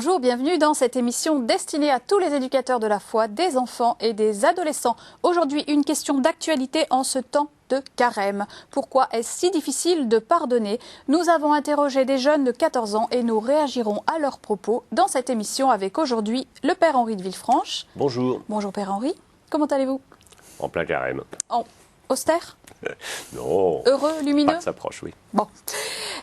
Bonjour, bienvenue dans cette émission destinée à tous les éducateurs de la foi, des enfants et des adolescents. Aujourd'hui, une question d'actualité en ce temps de carême. Pourquoi est-ce si difficile de pardonner? Nous avons interrogé des jeunes de 14 ans et nous réagirons à leurs propos dans cette émission avec aujourd'hui le Père Henri de Villefranche. Bonjour. Bonjour Père Henri, comment allez-vous? En plein carême. Austère? Non. Heureux, lumineux? Ça s'approche, oui. Bon.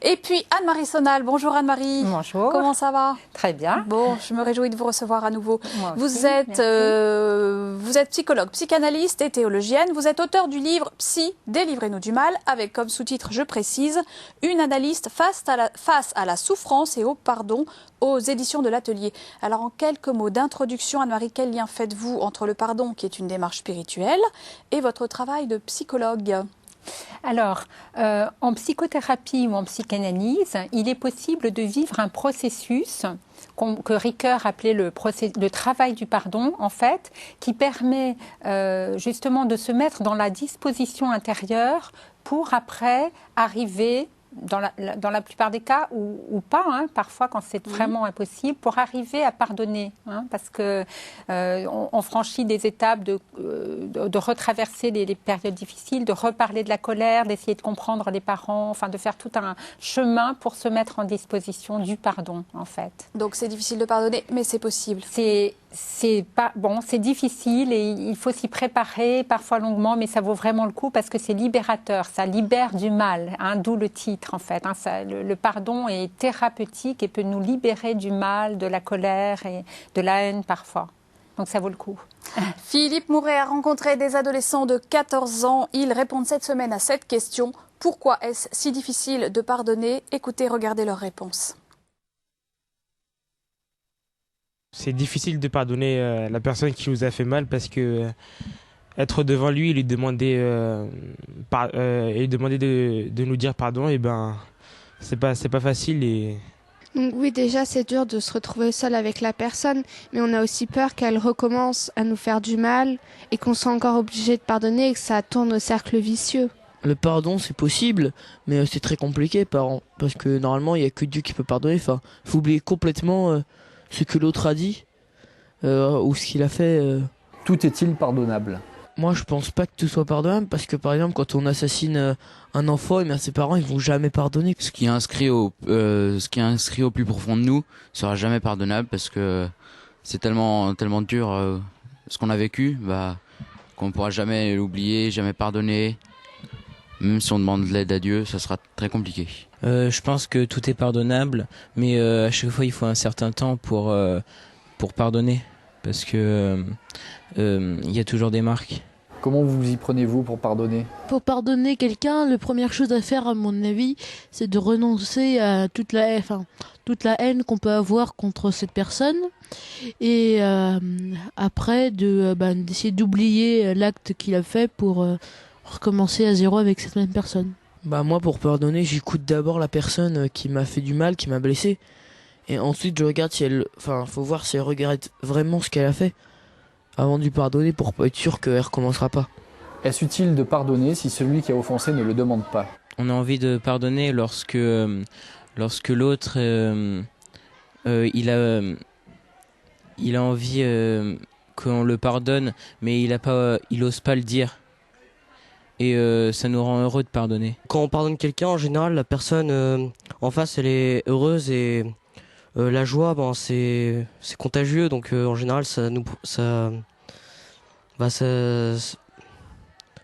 Et puis Anne-Marie Sonal. Bonjour Anne-Marie. Bonjour. Comment ça va? Très bien. Bon, je me réjouis de vous recevoir à nouveau. Moi Vous aussi, êtes psychologue, psychanalyste et théologienne. Vous êtes auteur du livre Psy, délivrez-nous du mal, avec comme sous-titre, je précise, une analyste face à la souffrance et au pardon aux éditions de l'Atelier. Alors en quelques mots d'introduction, Anne-Marie, quel lien faites-vous entre le pardon, qui est une démarche spirituelle, et votre travail de psychologue? Alors, en psychothérapie ou en psychanalyse, il est possible de vivre un processus que Ricoeur appelait le travail du pardon, en fait, qui permet justement de se mettre dans la disposition intérieure pour après arriver, dans la plupart des cas, ou pas, hein, parfois quand c'est vraiment impossible, pour arriver à pardonner. Hein, parce que on franchit des étapes de retraverser les périodes difficiles, de reparler de la colère, d'essayer de comprendre les parents, enfin de faire tout un chemin pour se mettre en disposition du pardon, en fait. Donc c'est difficile de pardonner, mais c'est possible. C'est difficile et il faut s'y préparer, parfois longuement, mais ça vaut vraiment le coup parce que c'est libérateur, ça libère du mal, hein, d'où le titre en fait. Hein, le pardon est thérapeutique et peut nous libérer du mal, de la colère et de la haine parfois. Donc ça vaut le coup. Philippe Mouret a rencontré des adolescents de 14 ans. Ils répondent cette semaine à cette question. Pourquoi est-ce si difficile de pardonner? Écoutez, regardez leurs réponses. C'est difficile de pardonner la personne qui nous a fait mal parce que être devant lui et lui demander, de nous dire pardon, et ben c'est pas facile. Donc oui, déjà c'est dur de se retrouver seul avec la personne, mais on a aussi peur qu'elle recommence à nous faire du mal et qu'on soit encore obligé de pardonner et que ça tourne au cercle vicieux. Le pardon, c'est possible, mais c'est très compliqué parce que normalement il y a que Dieu qui peut pardonner. Enfin, faut oublier complètement ce que l'autre a dit ou ce qu'il a fait. Tout est-il pardonnable? Moi, je pense pas que tout soit pardonnable parce que, par exemple, quand on assassine un enfant, ses parents, ils vont jamais pardonner. Ce qui est inscrit au plus profond de nous sera jamais pardonnable parce que c'est tellement dur ce qu'on a vécu, qu'on pourra jamais l'oublier, jamais pardonner. Même si on demande de l'aide à Dieu, ça sera très compliqué. Je pense que tout est pardonnable, mais à chaque fois il faut un certain temps pour pardonner, parce que il y a toujours des marques. Comment vous y prenez-vous pour pardonner? Pour pardonner quelqu'un, la première chose à faire, à mon avis, c'est de renoncer à toute la haine qu'on peut avoir contre cette personne. Et après, d'essayer d'oublier l'acte qu'il a fait pour recommencer à zéro avec cette même personne. Moi, pour pardonner, j'écoute d'abord la personne qui m'a fait du mal, qui m'a blessé. Et ensuite, je regarde faut voir si elle regrette vraiment ce qu'elle a fait avant de lui pardonner pour être sûr qu'elle recommencera pas. Est-ce utile de pardonner si celui qui a offensé ne le demande pas? On a envie de pardonner lorsque l'autre il a envie qu'on le pardonne, mais il ose pas le dire. Et ça nous rend heureux de pardonner. Quand on pardonne quelqu'un, en général, la personne en face, elle est heureuse et la joie, c'est contagieux. Donc en général,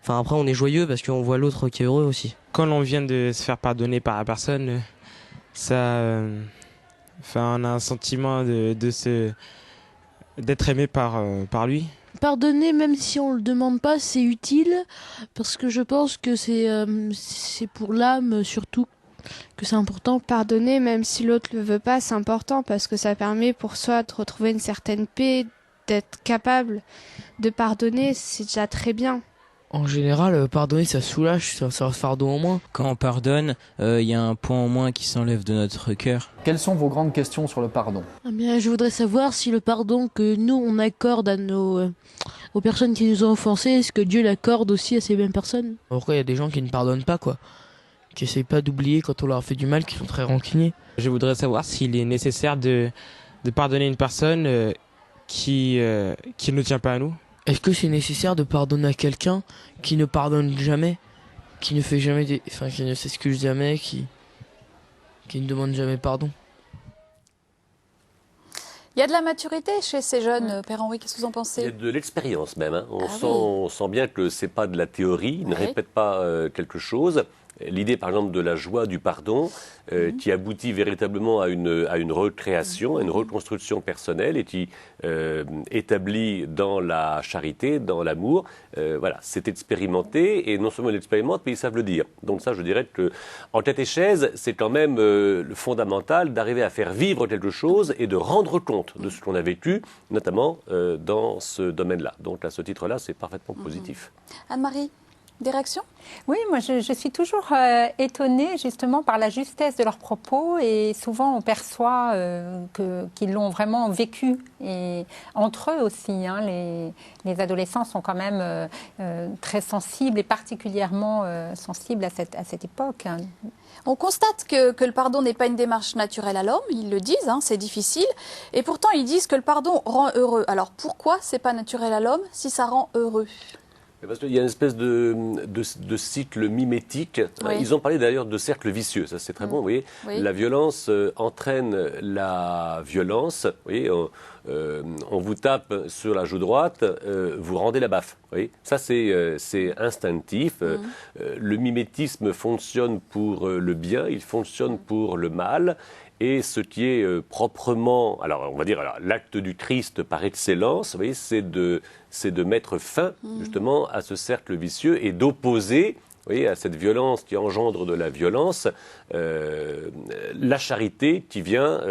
après, on est joyeux parce qu'on voit l'autre qui est heureux aussi. Quand on vient de se faire pardonner par la personne, on a un sentiment d'être aimé par lui. Pardonner, même si on le demande pas, c'est utile parce que je pense que c'est pour l'âme surtout que c'est important. Pardonner, même si l'autre le veut pas, c'est important parce que ça permet pour soi de retrouver une certaine paix, d'être capable de pardonner, c'est déjà très bien. En général, pardonner, ça soulage, ça un fardeau en moins. Quand on pardonne, y a un poids en moins qui s'enlève de notre cœur. Quelles sont vos grandes questions sur le pardon? Je voudrais savoir si le pardon que nous, on accorde à aux personnes qui nous ont offensés, est-ce que Dieu l'accorde aussi à ces mêmes personnes? Pourquoi il y a des gens qui ne pardonnent pas, qui essayent pas d'oublier quand on leur a fait du mal, qui sont très rancuniers? Je voudrais savoir s'il est nécessaire de de pardonner une personne qui ne tient pas à nous. Est-ce que c'est nécessaire de pardonner à quelqu'un qui ne pardonne jamais, qui ne fait jamais qui ne s'excuse jamais, qui ne demande jamais pardon? Il y a de la maturité chez ces jeunes, Père Henri, qu'est-ce que vous en pensez? Il y a de l'expérience même. Hein. On sent bien que ce n'est pas de la théorie, ils ne répètent pas quelque chose. L'idée, par exemple, de la joie du pardon, qui aboutit véritablement à une recréation, à une reconstruction personnelle et qui établit dans la charité, dans l'amour. Voilà, c'est expérimenté et non seulement ils l'expérimentent, mais ils savent le dire. Donc ça, je dirais que en catéchèse, c'est quand même le fondamental d'arriver à faire vivre quelque chose et de rendre compte de ce qu'on a vécu, notamment dans ce domaine-là. Donc à ce titre-là, c'est parfaitement positif. Anne-Marie, des réactions? Oui, moi je suis toujours étonnée justement par la justesse de leurs propos et souvent on perçoit qu'ils l'ont vraiment vécu et entre eux aussi. Hein, les adolescents sont quand même très sensibles et particulièrement sensibles à cette époque. Hein. On constate que le pardon n'est pas une démarche naturelle à l'homme, ils le disent, hein, c'est difficile, et pourtant ils disent que le pardon rend heureux. Alors pourquoi c'est pas naturel à l'homme si ça rend heureux? Parce qu'il y a une espèce de cycle mimétique. Oui. Ils ont parlé d'ailleurs de cercle vicieux. Ça, c'est très bon. Vous voyez, oui. La violence entraîne la violence. Vous voyez, on vous tape sur la joue droite, vous rendez la baffe. Vous voyez, ça, c'est instinctif. Le mimétisme fonctionne pour le bien, il fonctionne pour le mal. Et ce qui est proprement, alors on va dire, l'acte du Christ par excellence, vous voyez, c'est de mettre fin justement à ce cercle vicieux et d'opposer, vous voyez, à cette violence qui engendre de la violence, la charité qui vient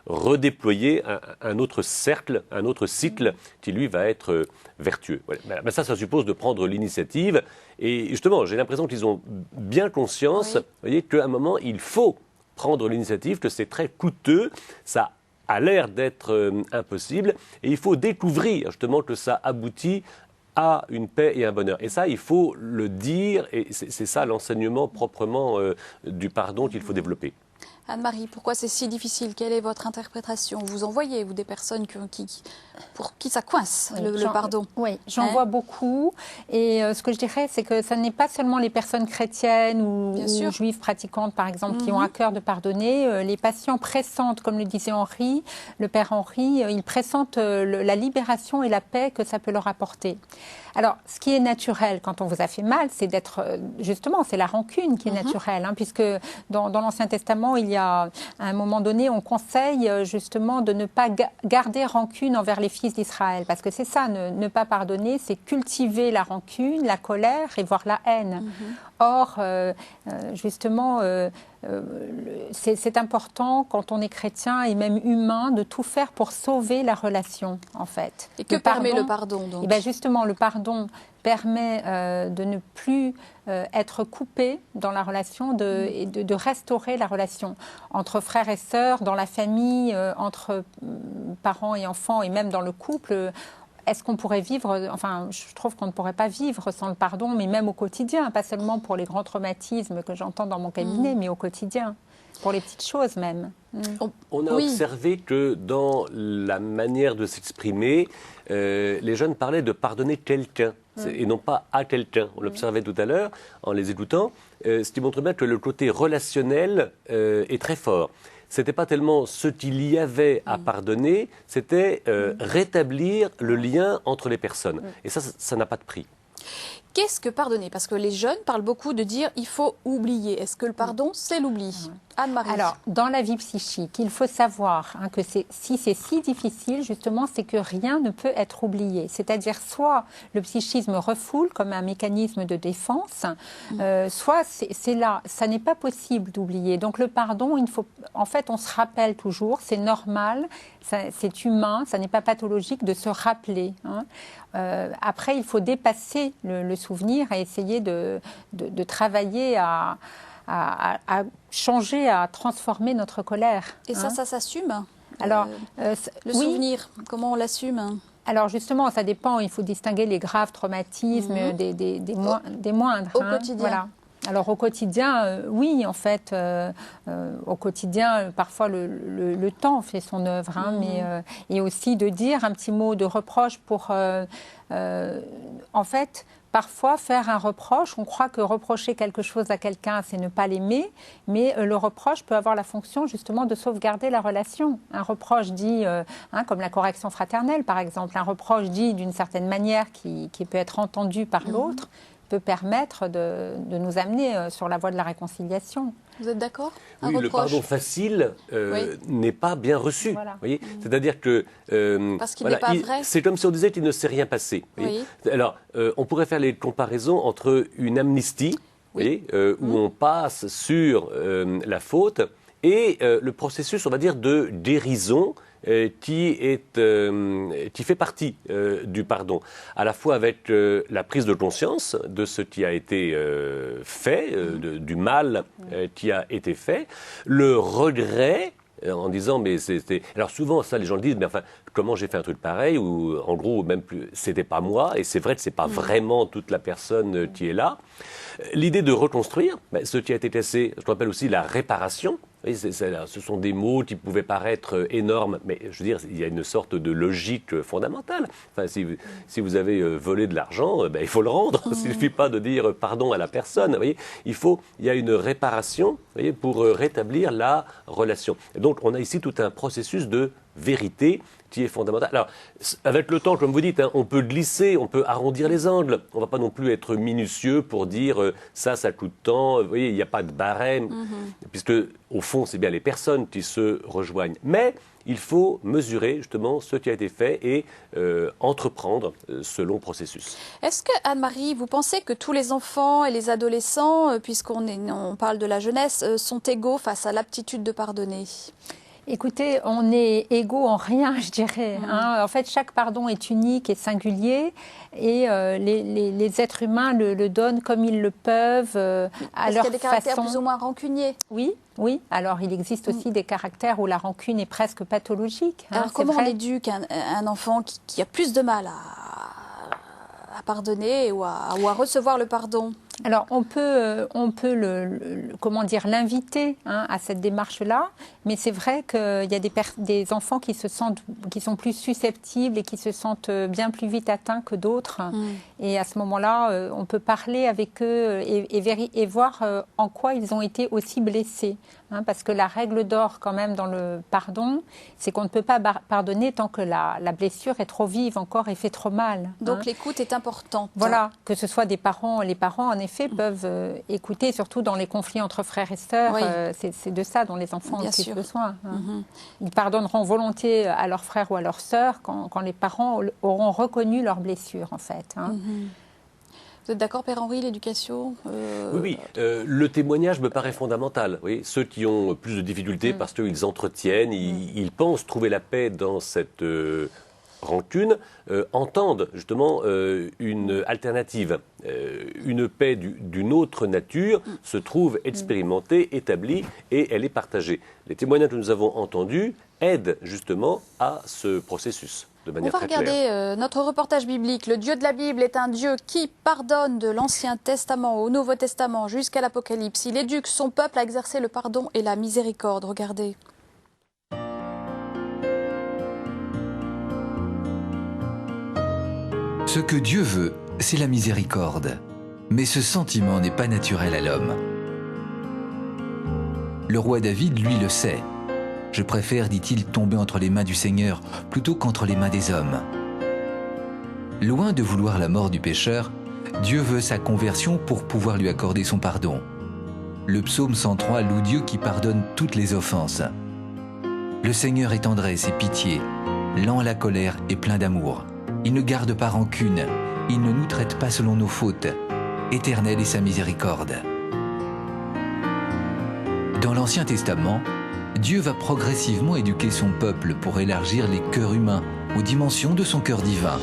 redéployer un autre cercle, un autre cycle qui lui va être vertueux. Voilà. Mais ça suppose de prendre l'initiative. Et justement, j'ai l'impression qu'ils ont bien conscience, vous voyez, qu'à un moment il faut prendre l'initiative, que c'est très coûteux, ça a l'air d'être impossible, et il faut découvrir justement que ça aboutit à une paix et un bonheur. Et ça, il faut le dire, et c'est ça l'enseignement proprement du pardon qu'il faut développer. Anne-Marie, pourquoi c'est si difficile? Quelle est votre interprétation? Vous en voyez, vous, des personnes pour qui ça coince, le pardon? Oui, j'en vois beaucoup. Et ce que je dirais, c'est que ce n'est pas seulement les personnes chrétiennes ou juives pratiquantes, par exemple, qui ont à cœur de pardonner. Les patients pressentent, comme le disait Henri, le Père Henri, ils pressentent la libération et la paix que ça peut leur apporter. Alors, ce qui est naturel quand on vous a fait mal, c'est d'être, justement, c'est la rancune qui est naturelle, hein, puisque dans l'Ancien Testament, il y a, à un moment donné, on conseille justement de ne pas garder rancune envers les fils d'Israël, parce que c'est ça, ne pas pardonner, c'est cultiver la rancune, la colère et voire la haine. Or, justement, c'est important quand on est chrétien et même humain de tout faire pour sauver la relation, en fait. Et que permet le pardon, donc? Et bien justement, le pardon permet de ne plus être coupé dans la relation et de restaurer la relation entre frères et sœurs, dans la famille, entre parents et enfants et même dans le couple. Est-ce qu'on pourrait vivre, enfin, je trouve qu'on ne pourrait pas vivre sans le pardon, mais même au quotidien, pas seulement pour les grands traumatismes que j'entends dans mon cabinet, mais au quotidien, pour les petites choses même. On a observé que dans la manière de s'exprimer, les jeunes parlaient de pardonner quelqu'un et non pas à quelqu'un. On l'observait tout à l'heure en les écoutant, ce qui montre bien que le côté relationnel est très fort. Ce n'était pas tellement ce qu'il y avait à pardonner, c'était rétablir le lien entre les personnes. Et ça n'a pas de prix. Qu'est-ce que pardonner? Parce que les jeunes parlent beaucoup de dire il faut oublier. Est-ce que le pardon, c'est l'oubli? Anne-Marie. Alors, dans la vie psychique, il faut savoir que si c'est si difficile, justement, c'est que rien ne peut être oublié. C'est-à-dire, soit le psychisme refoule comme un mécanisme de défense, soit c'est là, ça n'est pas possible d'oublier. Donc, le pardon, en fait, on se rappelle toujours, c'est normal, c'est humain, ça n'est pas pathologique de se rappeler. Hein. Après, il faut dépasser le souvenir et essayer de travailler à changer, à transformer notre colère. Et ça s'assume? Alors, le souvenir, comment on l'assume? Alors justement, ça dépend, il faut distinguer les graves traumatismes des moindres. Au quotidien. Voilà. Alors au quotidien, oui, en fait, au quotidien, parfois le temps fait son œuvre, hein, et aussi de dire un petit mot de reproche pour, en fait, parfois faire un reproche. On croit que reprocher quelque chose à quelqu'un, c'est ne pas l'aimer, mais le reproche peut avoir la fonction justement de sauvegarder la relation. Un reproche dit, comme la correction fraternelle par exemple, un reproche dit d'une certaine manière qui peut être entendu par l'autre, peut permettre de nous amener sur la voie de la réconciliation. Vous êtes d'accord? Oui, le pardon facile n'est pas bien reçu. Voilà. Voyez, c'est-à-dire que parce qu'il n'est pas vrai. C'est comme si on disait qu'il ne s'est rien passé. Oui. Alors, on pourrait faire les comparaisons entre une amnistie, voyez, où on passe sur la faute, et le processus, on va dire, de guérison qui fait partie du pardon, à la fois avec la prise de conscience de ce qui a été fait, du mal qui a été fait, le regret, en disant mais c'était... Alors souvent ça les gens le disent, mais enfin comment j'ai fait un truc pareil, ou en gros même plus c'était pas moi, et c'est vrai que c'est pas vraiment toute la personne qui est là. L'idée de reconstruire ce qui a été cassé, je rappelle aussi la réparation. Ce sont des mots qui pouvaient paraître énormes, mais je veux dire, il y a une sorte de logique fondamentale. Enfin, si vous avez volé de l'argent, il faut le rendre. Il ne suffit pas de dire pardon à la personne. Vous voyez, il y a une réparation, vous voyez, pour rétablir la relation. Et donc, on a ici tout un processus de vérité qui est fondamental. Alors, avec le temps, comme vous dites, on peut glisser, on peut arrondir les angles. On ne va pas non plus être minutieux pour dire ça coûte tant. Vous voyez, il n'y a pas de barème, puisque au fond, c'est bien les personnes qui se rejoignent. Mais il faut mesurer justement ce qui a été fait et entreprendre ce long processus. Est-ce que, Anne-Marie, vous pensez que tous les enfants et les adolescents, puisqu'on parle de la jeunesse, sont égaux face à l'aptitude de pardonner ? Écoutez, on est égaux en rien, je dirais. En fait, chaque pardon est unique et singulier, et les êtres humains le donnent comme ils le peuvent, à leur façon. Est-ce qu'il y a des caractères plus ou moins rancuniers? Oui. Alors, il existe aussi des caractères où la rancune est presque pathologique. Alors, comment on éduque un enfant qui a plus de mal à pardonner ou à recevoir le pardon? Alors, on peut l'inviter à cette démarche-là, mais c'est vrai qu'il y a des enfants qui sont plus susceptibles et qui se sentent bien plus vite atteints que d'autres. Et à ce moment-là, on peut parler avec eux et voir en quoi ils ont été aussi blessés. Parce que la règle d'or, quand même, dans le pardon, c'est qu'on ne peut pas pardonner tant que la blessure est trop vive encore et fait trop mal. Donc l'écoute est importante. Voilà, que ce soit des parents. Les parents, en effet, peuvent écouter, surtout dans les conflits entre frères et sœurs. C'est de ça dont les enfants ont plus besoin. Ils pardonneront volontiers à leurs frères ou à leurs sœurs quand les parents auront reconnu leurs blessures, en fait. Vous êtes d'accord, Père Henri, l'éducation Oui. Le témoignage me paraît fondamental. Oui. Ceux qui ont plus de difficultés parce qu'ils entretiennent, ils pensent trouver la paix dans cette rancune, entendent justement une alternative. Une paix d'une autre nature se trouve expérimentée, établie, et elle est partagée. Les témoignages que nous avons entendus aident justement à ce processus. On va regarder notre reportage biblique. Le Dieu de la Bible est un Dieu qui pardonne de l'Ancien Testament au Nouveau Testament jusqu'à l'Apocalypse. Il éduque son peuple à exercer le pardon et la miséricorde. Regardez. Ce que Dieu veut, c'est la miséricorde. Mais ce sentiment n'est pas naturel à l'homme. Le roi David, lui, le sait. Je préfère, dit-il, tomber entre les mains du Seigneur plutôt qu'entre les mains des hommes. Loin de vouloir la mort du pécheur, Dieu veut sa conversion pour pouvoir lui accorder son pardon. Le psaume 103 loue Dieu qui pardonne toutes les offenses. Le Seigneur est tendresse et pitié, lent à la colère et plein d'amour. Il ne garde pas rancune, il ne nous traite pas selon nos fautes. Éternelle est sa miséricorde. Dans l'Ancien Testament, Dieu va progressivement éduquer son peuple pour élargir les cœurs humains aux dimensions de son cœur divin,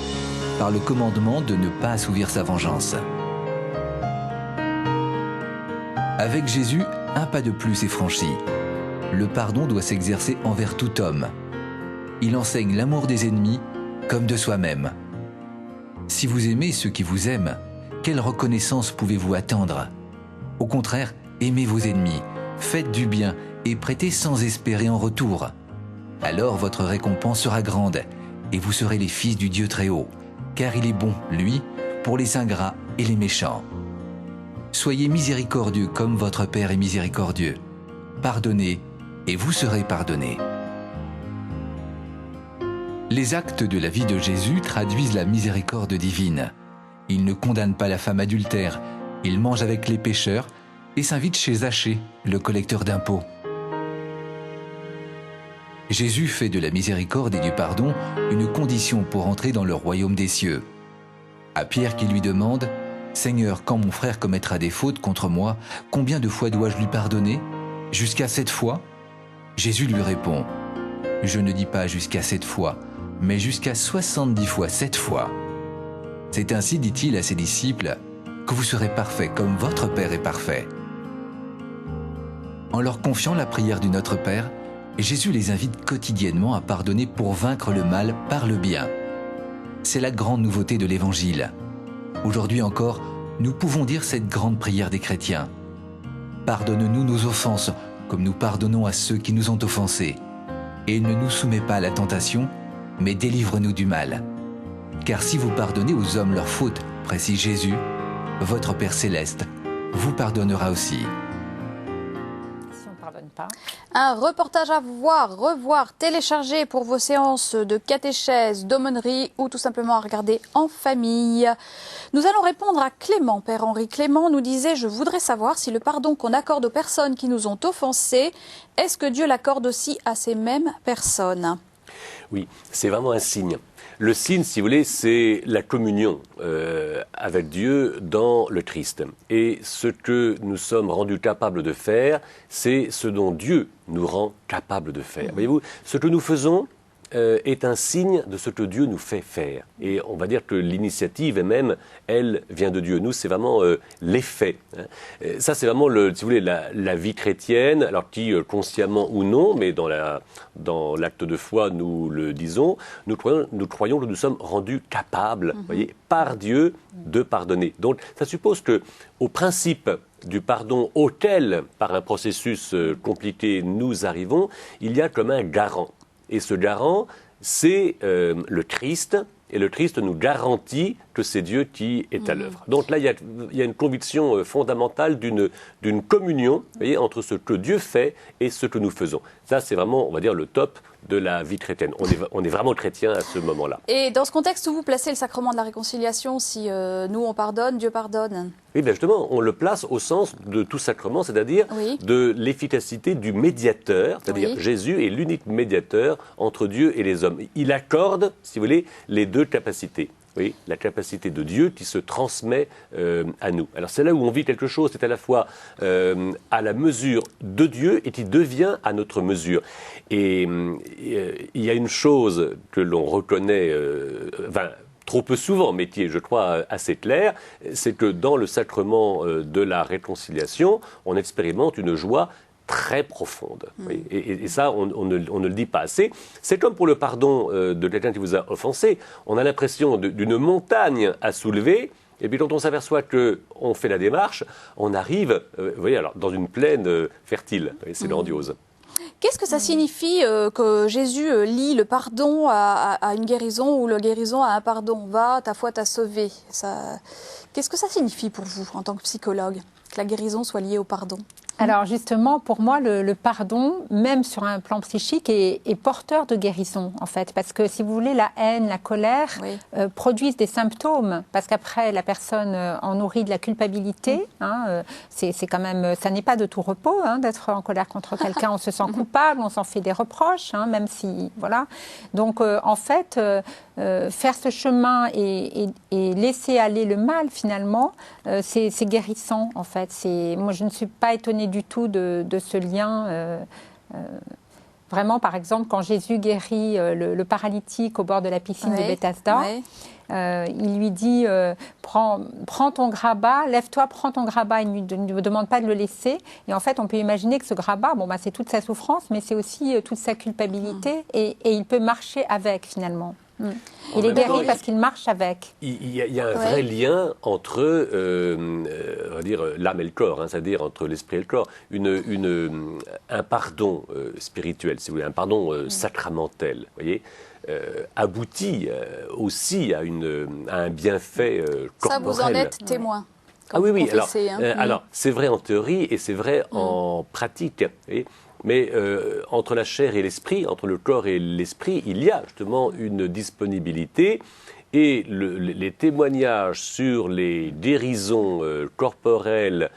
par le commandement de ne pas assouvir sa vengeance. Avec Jésus, un pas de plus est franchi. Le pardon doit s'exercer envers tout homme. Il enseigne l'amour des ennemis comme de soi-même. Si vous aimez ceux qui vous aiment, quelle reconnaissance pouvez-vous attendre? Au contraire, aimez vos ennemis, faites du bien et prêtez sans espérer en retour. Alors votre récompense sera grande et vous serez les fils du Dieu très haut, car il est bon, lui, pour les ingrats et les méchants. Soyez miséricordieux comme votre Père est miséricordieux. Pardonnez et vous serez pardonnés. Les actes de la vie de Jésus traduisent la miséricorde divine. Il ne condamne pas la femme adultère, il mange avec les pécheurs et s'invite chez Zachée, le collecteur d'impôts. Jésus fait de la miséricorde et du pardon une condition pour entrer dans le royaume des cieux. À Pierre qui lui demande « Seigneur, quand mon frère commettra des fautes contre moi, combien de fois dois-je lui pardonner? Jusqu'à 7 fois ?» Jésus lui répond « Je ne dis pas jusqu'à 7 fois, mais jusqu'à 70 fois 7 fois. C'est ainsi, dit-il à ses disciples, que vous serez parfaits comme votre Père est parfait. » En leur confiant la prière du Notre Père, Jésus les invite quotidiennement à pardonner pour vaincre le mal par le bien. C'est la grande nouveauté de l'Évangile. Aujourd'hui encore, nous pouvons dire cette grande prière des chrétiens. Pardonne-nous nos offenses, comme nous pardonnons à ceux qui nous ont offensés. Et ne nous soumets pas à la tentation, mais délivre-nous du mal. Car si vous pardonnez aux hommes leurs fautes, précise Jésus, votre Père céleste vous pardonnera aussi. Si on ne pardonne pas. Un reportage à voir, revoir, télécharger pour vos séances de catéchèse, d'aumônerie ou tout simplement à regarder en famille. Nous allons répondre à Clément. Père Henri Clément nous disait « Je voudrais savoir si le pardon qu'on accorde aux personnes qui nous ont offensés, est-ce que Dieu l'accorde aussi à ces mêmes personnes ?» Oui, c'est vraiment un signe. Le signe, si vous voulez, c'est la communion avec Dieu dans le Christ. Et ce que nous sommes rendus capables de faire, c'est ce dont Dieu nous rend capables de faire. Voyez-vous, ce que nous faisons est un signe de ce que Dieu nous fait faire. Et on va dire que l'initiative même, elle, vient de Dieu. Nous, c'est vraiment l'effet. Ça, c'est vraiment, si vous voulez, la vie chrétienne, alors qui, consciemment ou non, mais dans l'acte de foi, nous le disons, nous croyons que nous sommes rendus capables, voyez, par Dieu, de pardonner. Donc, ça suppose que, au principe du pardon auquel, par un processus compliqué, nous arrivons, il y a comme un garant. Et ce garant, c'est le Christ, et le Christ nous garantit que c'est Dieu qui est à l'œuvre. Donc là, il y a une conviction fondamentale d'une communion, voyez, entre ce que Dieu fait et ce que nous faisons. Ça, c'est vraiment, on va dire, le top de la vie chrétienne. On est vraiment chrétien à ce moment-là. Et dans ce contexte où vous placez le sacrement de la réconciliation, si nous on pardonne, Dieu pardonne? Oui, bien justement, on le place au sens de tout sacrement, c'est-à-dire de l'efficacité du médiateur, c'est-à-dire Jésus est l'unique médiateur entre Dieu et les hommes. Il accorde, si vous voulez, les deux capacités. Oui, la capacité de Dieu qui se transmet à nous. Alors c'est là où on vit quelque chose, c'est à la fois à la mesure de Dieu et qui devient à notre mesure. Et il y a une chose que l'on reconnaît, trop peu souvent, mais qui est, je crois, assez clair, c'est que dans le sacrement de la réconciliation, on expérimente une joie très profonde. Oui. Et ça, on ne le dit pas assez. C'est comme pour le pardon de quelqu'un qui vous a offensé. On a l'impression d'une montagne à soulever, et puis quand on s'aperçoit qu'on fait la démarche, on arrive, vous voyez, alors, dans une plaine fertile. C'est grandiose. Qu'est-ce que ça signifie que Jésus lie le pardon à une guérison ou la guérison à un pardon? Va, ta foi t'a sauvé. Qu'est-ce que ça signifie pour vous, en tant que psychologue, que la guérison soit liée au pardon? Alors justement, pour moi, le pardon, même sur un plan psychique, est porteur de guérison, en fait. Parce que, si vous voulez, la haine, la colère produisent des symptômes. Parce qu'après, la personne en nourrit de la culpabilité. C'est quand même, ça n'est pas de tout repos d'être en colère contre quelqu'un. On se sent coupable, on s'en fait des reproches, même si... Voilà. Donc, en fait... faire ce chemin et laisser aller le mal, finalement, c'est guérissant, en fait. Moi, je ne suis pas étonnée du tout de ce lien. Vraiment, par exemple, quand Jésus guérit le paralytique au bord de la piscine de Bethesda, il lui dit prends ton grabat, lève-toi, prends ton grabat. Il ne lui demande pas de le laisser. Et en fait, on peut imaginer que ce grabat, c'est toute sa souffrance, mais c'est aussi toute sa culpabilité. Et il peut marcher avec, finalement. Il est guéri parce qu'il marche avec. Il y a un vrai lien entre on va dire, l'âme et le corps, hein, c'est-à-dire entre l'esprit et le corps. Un pardon spirituel, si vous voulez, un pardon sacramentel, voyez, aboutit aussi à un bienfait corporel. Ça, vous en êtes témoin. Ah oui, oui. Hein. Alors, c'est vrai en théorie et c'est vrai en pratique. Voyez. Mais entre la chair et l'esprit, entre le corps et l'esprit, il y a justement une disponibilité. Et les témoignages sur les guérisons corporelles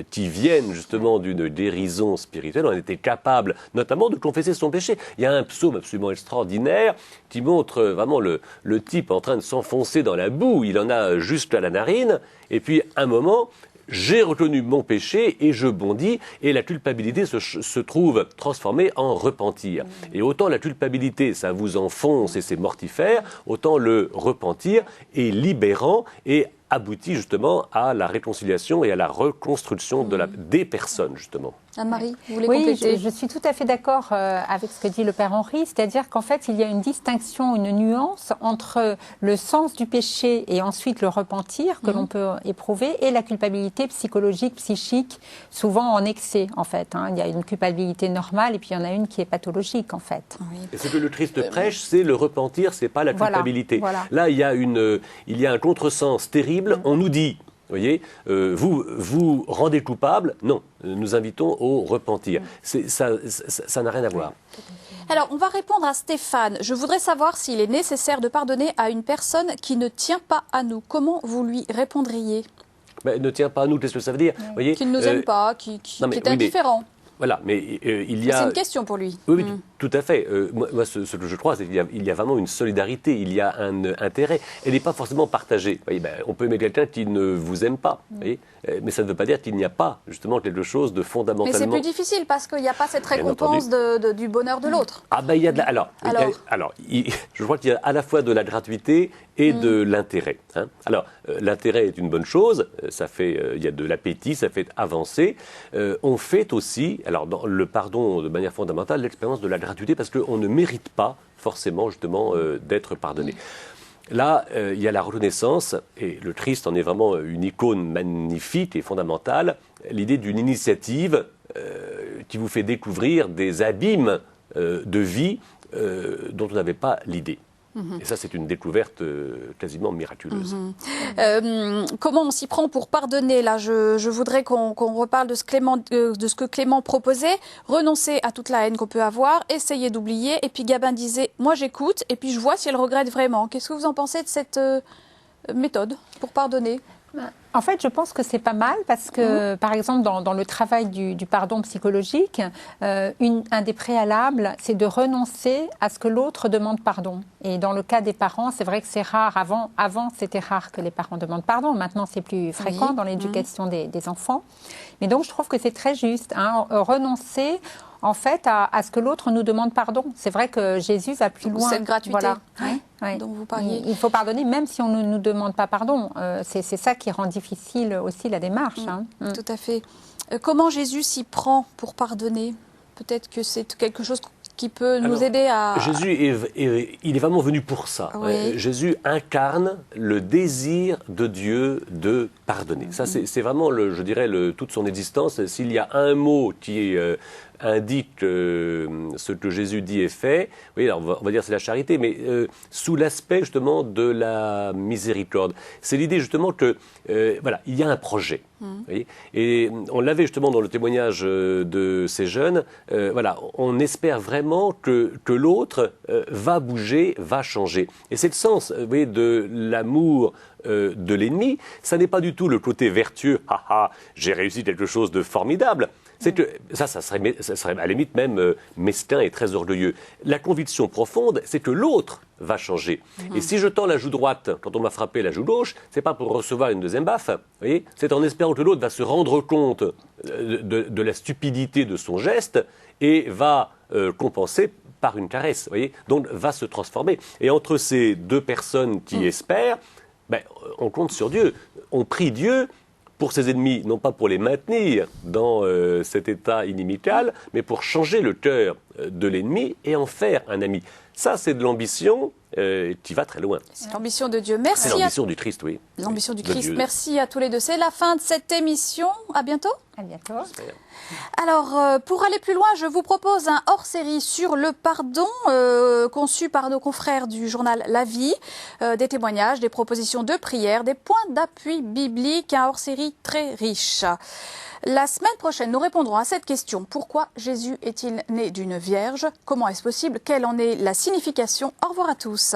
qui viennent justement d'une guérison spirituelle, on était capable notamment de confesser son péché. Il y a un psaume absolument extraordinaire qui montre vraiment le type en train de s'enfoncer dans la boue. Il en a jusqu'à la narine. Et puis, à un moment, j'ai reconnu mon péché et je bondis, et la culpabilité se trouve transformée en repentir. Et autant la culpabilité, ça vous enfonce et c'est mortifère, autant le repentir est libérant et aboutit justement à la réconciliation et à la reconstruction des personnes, justement. Anne-Marie, vous voulez Oui, compléter? je suis tout à fait d'accord avec ce que dit le Père Henri, c'est-à-dire qu'en fait, il y a une distinction, une nuance entre le sens du péché et ensuite le repentir que l'on peut éprouver et la culpabilité psychologique, psychique, souvent en excès, en fait. Hein. Il y a une culpabilité normale et puis il y en a une qui est pathologique, en fait. Oui. Et ce que le Christ prêche, c'est le repentir, c'est pas la culpabilité. Voilà. Là, il y a un contresens terrible. On nous dit, vous voyez, vous rendez coupable. Non, nous invitons au repentir. Ça n'a rien à voir. Alors, on va répondre à Stéphane. Je voudrais savoir s'il est nécessaire de pardonner à une personne qui ne tient pas à nous. Comment vous lui répondriez? Ne tient pas à nous, qu'est-ce que ça veut dire? Voyez, qui ne nous aime pas, qui est indifférent. Voilà, mais il y a... C'est une question pour lui. Oui, tout à fait. Moi, ce que je crois, c'est qu'il y a vraiment une solidarité, il y a un intérêt. Elle n'est pas forcément partagée. Vous voyez, on peut aimer quelqu'un qui ne vous aime pas, vous voyez, mais ça ne veut pas dire qu'il n'y a pas justement quelque chose de fondamentalement... Mais c'est plus difficile parce qu'il n'y a pas cette récompense du bonheur de l'autre. Ah ben il y a de la... Alors, je crois qu'il y a à la fois de la gratuité et de l'intérêt. Hein. Alors, l'intérêt est une bonne chose, il y a de l'appétit, ça fait avancer. On fait aussi, alors dans le pardon de manière fondamentale, l'expérience de la gratuité parce qu'on ne mérite pas forcément justement d'être pardonné. Là, il y a la reconnaissance, et le Christ en est vraiment une icône magnifique et fondamentale, l'idée d'une initiative qui vous fait découvrir des abîmes de vie dont on n'avait pas l'idée. Et ça, c'est une découverte quasiment miraculeuse. Comment on s'y prend pour pardonner? Là, je voudrais qu'on reparle de ce que Clément proposait. Renoncer à toute la haine qu'on peut avoir, essayer d'oublier. Et puis Gabin disait, moi j'écoute, et puis je vois si elle regrette vraiment. Qu'est-ce que vous en pensez de cette méthode pour pardonner? En fait, je pense que c'est pas mal parce que, par exemple, dans le travail du pardon psychologique, un des préalables, c'est de renoncer à ce que l'autre demande pardon. Et dans le cas des parents, c'est vrai que c'est rare. Avant, c'était rare que les parents demandent pardon. Maintenant, c'est plus fréquent dans l'éducation des enfants. Mais donc, je trouve que c'est très juste. Hein, renoncer, en fait, à ce que l'autre nous demande pardon. C'est vrai que Jésus va plus loin. Cette gratuité. Voilà. Oui. dont vous parliez. Il faut pardonner même si on ne nous demande pas pardon. C'est ça qui rend difficile aussi la démarche. Tout à fait. Comment Jésus s'y prend pour pardonner? Peut-être que c'est quelque chose qui peut nous aider à... Jésus, il est vraiment venu pour ça. Oui. Jésus incarne le désir de Dieu de pardonner. Ça, c'est vraiment, je dirais, toute son existence. S'il y a un mot qui indique ce que Jésus dit et fait, oui, alors on va dire c'est la charité, mais sous l'aspect justement de la miséricorde. C'est l'idée justement que, voilà, il y a un projet. Vous voyez, et on l'avait justement dans le témoignage de ces jeunes. Voilà, on espère vraiment que l'autre va bouger, va changer. Et c'est le sens, vous voyez, de l'amour de l'ennemi. Ça n'est pas du tout le côté vertueux. J'ai réussi quelque chose de formidable. C'est que ça serait à la limite même mesquin et très orgueilleux. La conviction profonde, c'est que l'autre va changer. Et si je tends la joue droite, quand on m'a frappé la joue gauche, c'est pas pour recevoir une deuxième baffe, vous voyez, c'est en espérant que l'autre va se rendre compte de la stupidité de son geste et va compenser par une caresse, vous voyez, donc va se transformer. Et entre ces deux personnes qui espèrent, on compte sur Dieu. On prie Dieu pour ses ennemis, non pas pour les maintenir dans cet état inimical, mais pour changer le cœur de l'ennemi et en faire un ami. Ça, c'est de l'ambition tu vas très loin. C'est l'ambition de Dieu. Merci. C'est l'ambition du Christ, oui. L'ambition du De Christ. Dieu. Merci à tous les deux. C'est la fin de cette émission. À bientôt. À bientôt. Alors, pour aller plus loin, je vous propose un hors-série sur le pardon, conçu par nos confrères du journal La Vie, des témoignages, des propositions de prière, des points d'appui bibliques, un hors-série très riche. La semaine prochaine, nous répondrons à cette question. Pourquoi Jésus est-il né d'une vierge? Comment est-ce possible? Quelle en est la signification? Au revoir à tous.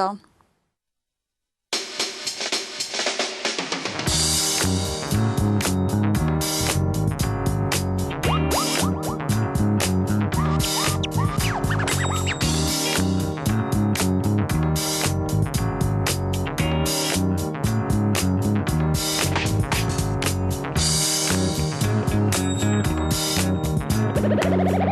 Thank you.